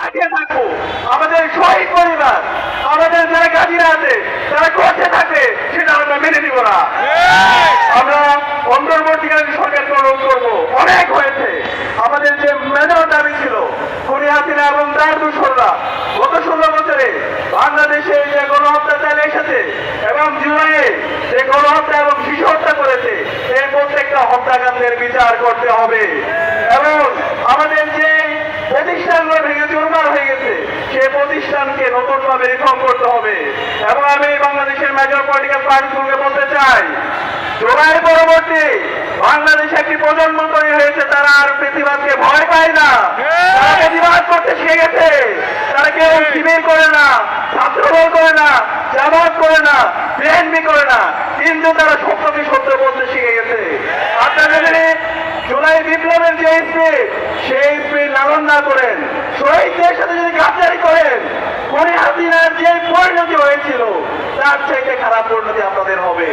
থাকবো। আমাদের শহীদ পরিবার, আমাদের যারা গাজীরা আছে তারা করতে থাকে সেটা আমরা মেনে নিব না। আমরা অন্তর্বর্তীকালীন সরকার গ্রহণ করবো। অনেক হয়েছে। আমাদের যে মেজর দাবি ছিল খুনি হাসিনা এবং তার দূষণরা গত 16 বছরে বাংলাদেশে যে গণহত্যা চালিয়ে এসেছে এবং জুলাইয়ে যে গণহত্যা এবং শিশু হত্যা করেছে এই প্রত্যেকটা হত্যাকাণ্ডের বিচার করতে হবে এবং আমাদের যে প্রতিষ্ঠানগুলো ভেঙে চুরমার হয়ে গেছে সেই প্রতিষ্ঠানকে নতুন ভাবে রিফর্ম করতে হবে। এবং আমি বাংলাদেশের মেজর পলিটিক্যাল পার্টিগুলোকে বলতে চাই, জুলাই পরবর্তী বাংলাদেশে একটি প্রজন্ম তৈরি হয়েছে, তারা আর প্রতিবাদকে ভয় পায় না, তারা প্রতিবাদ করতে শিখে গেছে। তারা কেউ শিবির করে না, ছাত্রদল করে না, জামাত করে না, বিএনপি করে না, কিন্তু তারা সত্যকে সত্য বলতে শিখে গেছে। আপনারা যদি জুলাই বিপ্লবের যে স্পিরিট সেই স্পিরিট লালন না করেন, শহীদদের সাথে যদি গাদ্দারি করেন, খুনি হাসিনার যে পরিণতি হয়েছিল তার চাইতে খারাপ পরিণতি আপনাদের হবে।